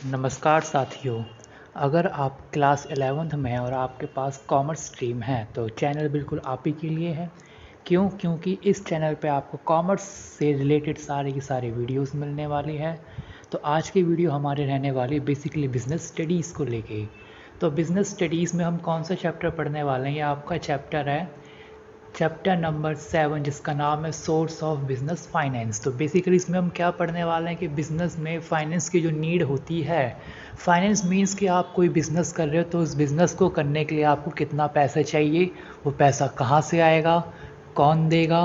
नमस्कार साथियों। अगर आप क्लास 11th में हैं और आपके पास कॉमर्स स्ट्रीम है तो चैनल बिल्कुल आप ही के लिए है। क्योंकि इस चैनल पे आपको कॉमर्स से रिलेटेड सारी की सारी वीडियोस मिलने वाली है। तो आज की वीडियो हमारे रहने वाली बेसिकली बिज़नेस स्टडीज़ को लेके। तो बिज़नेस स्टडीज़ में हम कौन सा चैप्टर पढ़ने वाले हैं? ये आपका चैप्टर है चैप्टर नंबर 7, जिसका नाम है सोर्स ऑफ बिजनेस फाइनेंस। तो बेसिकली इसमें हम क्या पढ़ने वाले हैं कि बिज़नेस में फाइनेंस की जो नीड होती है। फाइनेंस मींस कि आप कोई बिज़नेस कर रहे हो तो उस बिज़नेस को करने के लिए आपको कितना पैसा चाहिए, वो पैसा कहाँ से आएगा, कौन देगा,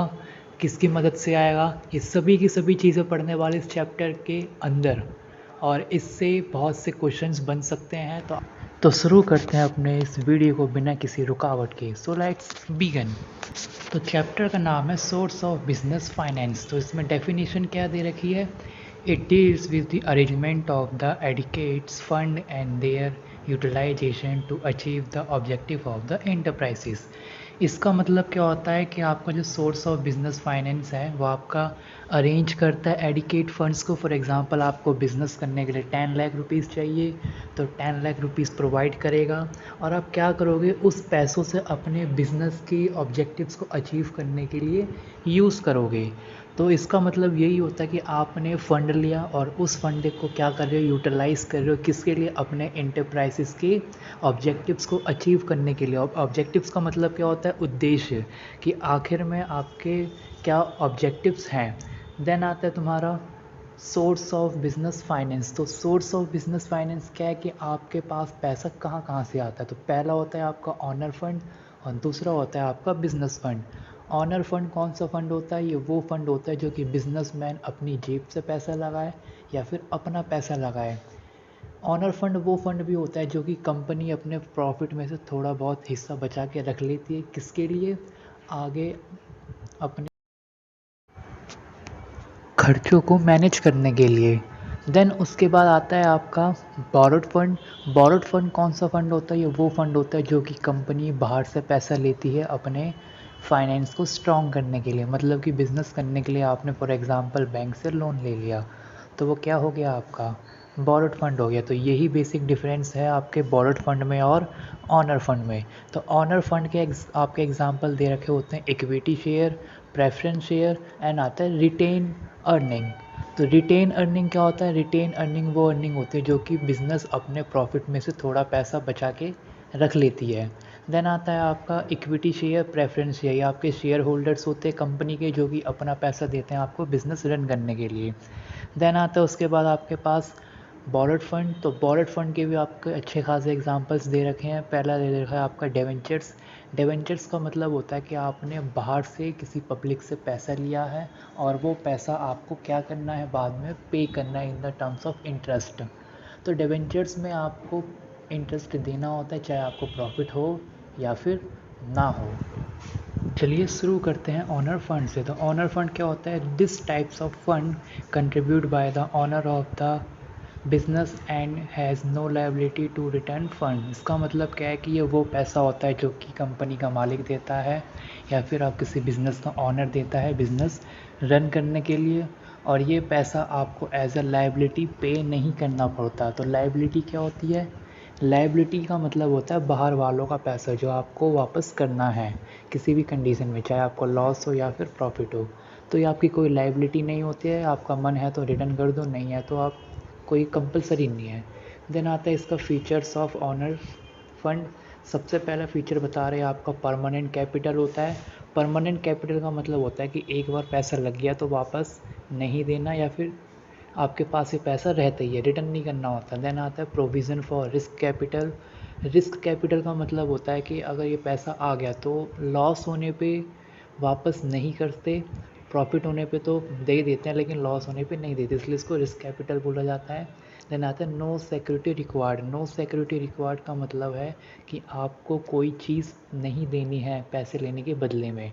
किसकी मदद से आएगा, ये सभी की सभी चीज़ें पढ़ने वाले इस चैप्टर के अंदर। और इससे बहुत से क्वेश्चंस बन सकते हैं। तो शुरू करते हैं अपने इस वीडियो को बिना किसी रुकावट के। So let's begin. तो चैप्टर का नाम है सोर्स ऑफ बिजनेस फाइनेंस। तो इसमें डेफिनेशन क्या दे रखी है? It deals with the arrangement of the adequate fund and their utilization to achieve the objective of the enterprises. इसका मतलब क्या होता है कि आपका जो सोर्स ऑफ बिजनेस फाइनेंस है वो आपका अरेंज करता है एडिकेट फंड्स को। फॉर एग्जांपल आपको बिज़नेस करने के लिए 10 लाख रुपीज़ चाहिए तो 10 लाख रुपीज़ प्रोवाइड करेगा। और आप क्या करोगे, उस पैसों से अपने बिज़नेस के ऑब्जेक्टिव्स को अचीव करने के लिए यूज़ करोगे। तो इसका मतलब यही होता है कि आपने फ़ंड लिया और उस फंड को क्या कर रहे हो, यूटिलाइज़ कर रहे हो किसके लिए, अपने एंटरप्राइजेस के ऑब्जेक्टिव्स को अचीव करने के लिए। ऑब्जेक्टिव्स का मतलब क्या होता है? उद्देश्य, कि आखिर में आपके क्या ऑब्जेक्टिव्स हैं। देन आता है तुम्हारा सोर्स ऑफ बिजनेस फाइनेंस। तो सोर्स ऑफ बिजनेस फाइनेंस क्या है कि आपके पास पैसा कहाँ कहाँ से आता है। तो पहला होता है आपका ऑनर फंड और दूसरा होता है आपका बिजनेस फंड। ऑनर फंड कौन सा फंड होता है? ये वो फंड होता है जो कि बिजनेसमैन अपनी जेब से पैसा लगाए या फिर अपना पैसा लगाए। ऑनर फंड वो फंड भी होता है जो कि कंपनी अपने प्रॉफिट में से थोड़ा बहुत हिस्सा बचा के रख लेती है। किसके लिए? आगे अपने खर्चों को मैनेज करने के लिए। देन उसके बाद आता है आपका बोरोड फंड। बोरोड फंड कौन सा फंड होता है? ये वो फंड होता है जो कि कंपनी बाहर से पैसा लेती है अपने फाइनेंस को स्ट्रॉन्ग करने के लिए। मतलब कि बिज़नेस करने के लिए आपने फॉर एग्ज़ाम्पल बैंक से लोन ले लिया तो वो क्या हो गया, आपका बोरोड फंड हो गया। तो यही बेसिक डिफरेंस है आपके बोरोड फंड में और ऑनर फंड में। तो ऑनर फंड के आपके एग्जांपल दे रखे होते हैं equity share, preference share and आता है रिटेन अर्निंग। तो रिटेन अर्निंग क्या होता है? रिटेन अर्निंग वो अर्निंग होती है जो कि बिज़नेस अपने प्रॉफिट में से थोड़ा पैसा बचा के रख लेती है। देन आता है आपका इक्विटी शेयर, प्रेफरेंस शेयर। ये आपके शेयर होल्डर्स होते हैं कंपनी के जो कि अपना पैसा देते हैं आपको बिज़नेस रन करने के लिए। देन आता है उसके बाद आपके पास बोरोड फंड। तो बोरोड फंड के भी आपके अच्छे खासे एग्जांपल्स दे रखे हैं। पहला दे रखा है आपका डिवेंचर्स। डिवेंचर्स का मतलब होता है कि आपने बाहर से किसी पब्लिक से पैसा लिया है और वो पैसा आपको क्या करना है, बाद में पे करना है in the terms of interest. तो डिवेंचर्स में आपको इंटरेस्ट देना होता है चाहे आपको प्रॉफिट हो या फिर ना हो। चलिए शुरू करते हैं ऑनर फंड से। तो ऑनर फंड क्या होता है? This types of fund contribute by the owner of the business and has no liability to return fund. इसका मतलब क्या है कि ये वो पैसा होता है जो कि कंपनी का मालिक देता है या फिर आप किसी बिज़नेस का ऑनर देता है बिज़नेस रन करने के लिए, और ये पैसा आपको एज अ लायबिलिटी पे नहीं करना पड़ता। तो लायबिलिटी क्या होती है? लायबिलिटी का मतलब होता है बाहर वालों का पैसा जो आपको वापस करना है किसी भी कंडीशन में, चाहे आपको लॉस हो या फिर प्रॉफिट हो। तो ये आपकी कोई लायबिलिटी नहीं होती है, आपका मन है तो रिटर्न कर दो, नहीं है तो आप कोई कंपलसरी नहीं है। देन आता है इसका फीचर्स ऑफ ऑनर फंड। सबसे पहला फीचर बता रहे हैं आपका परमानेंट कैपिटल होता है। परमानेंट कैपिटल का मतलब होता है कि एक बार पैसा लग गया तो वापस नहीं देना, या फिर आपके पास ये पैसा रहता ही है, रिटर्न नहीं करना होता। देन आता है provision for risk capital. Risk capital का मतलब होता है कि अगर ये पैसा आ गया तो लॉस होने पे वापस नहीं करते, प्रॉफिट होने पे तो दे देते हैं लेकिन लॉस होने पे नहीं देते, इसलिए इसको रिस्क कैपिटल बोला जाता है। देन आता है no security required. No security required का मतलब है कि आपको कोई चीज़ नहीं देनी है पैसे लेने के बदले में।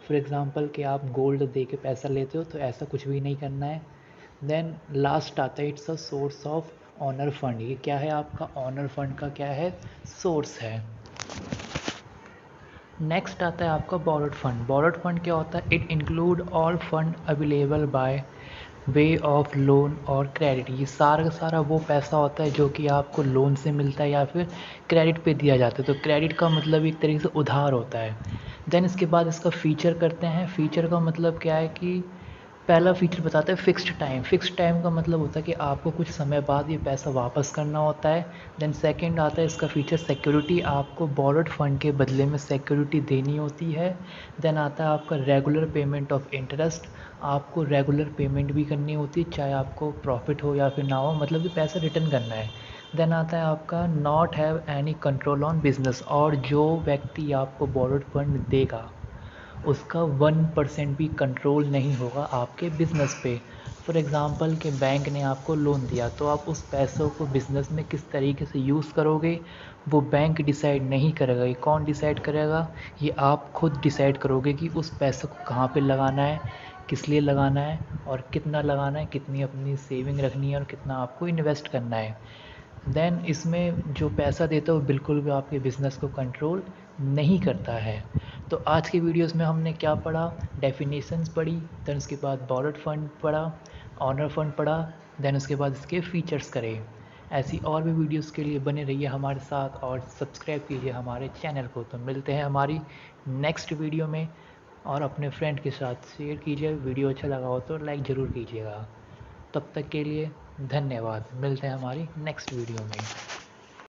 फॉर एग्ज़ाम्पल कि आप गोल्ड दे के पैसा लेते हो तो ऐसा कुछ भी नहीं करना है। देन लास्ट आता है it's a source of owner fund. ये क्या है? आपका ऑनर फंड का क्या है? सोर्स है। नेक्स्ट आता है आपका बोरोड फंड। बोरोड फंड क्या होता है? It include all fund available by way of loan और क्रेडिट, ये सारा का सारा वो पैसा होता है जो कि आपको लोन से मिलता है या फिर क्रेडिट पे दिया जाता है। तो क्रेडिट का मतलब एक तरीके से उधार होता है। देन इसके बाद इसका फ़ीचर करते हैं। फ़ीचर का मतलब क्या है कि पहला फ़ीचर बताता है फ़िक्स्ड टाइम। फ़िक्स्ड टाइम का मतलब होता है कि आपको कुछ समय बाद ये पैसा वापस करना होता है। देन सेकंड आता है इसका फ़ीचर सिक्योरिटी, आपको बोरोड फंड के बदले में सिक्योरिटी देनी होती है। देन आता है आपका रेगुलर पेमेंट ऑफ इंटरेस्ट, आपको रेगुलर पेमेंट भी करनी होती है चाहे आपको प्रॉफिट हो या फिर ना हो, मतलब कि पैसा रिटर्न करना है। देन आता है आपका not have any control on business, और जो व्यक्ति आपको बोरोड फंड देगा उसका 1% भी कंट्रोल नहीं होगा आपके बिज़नेस पे। फॉर एग्ज़ाम्पल कि बैंक ने आपको लोन दिया तो आप उस पैसों को बिज़नेस में किस तरीके से यूज़ करोगे वो बैंक डिसाइड नहीं करेगा। ये कौन डिसाइड करेगा? ये आप खुद डिसाइड करोगे कि उस पैसे को कहाँ पे लगाना है, किस लिए लगाना है और कितना लगाना है, कितनी अपनी सेविंग रखनी है और कितना आपको इन्वेस्ट करना है। देन इसमें जो पैसा देता है वो बिल्कुल भी आपके बिज़नेस को कंट्रोल नहीं करता है। तो आज की वीडियोस में हमने क्या पढ़ा? डेफिनेशंस पढ़ी, देन उसके बाद बोरोड फंड पढ़ा, ऑनर फंड पढ़ा, देन उसके बाद इसके फीचर्स करे। ऐसी और भी वीडियोस के लिए बने रहिए हमारे साथ और सब्सक्राइब कीजिए हमारे चैनल को। तो मिलते हैं हमारी नेक्स्ट वीडियो में, और अपने फ्रेंड के साथ शेयर कीजिए। वीडियो अच्छा लगा हो तो लाइक ज़रूर कीजिएगा। तब तक के लिए धन्यवाद। मिलते हैं हमारी नेक्स्ट वीडियो में।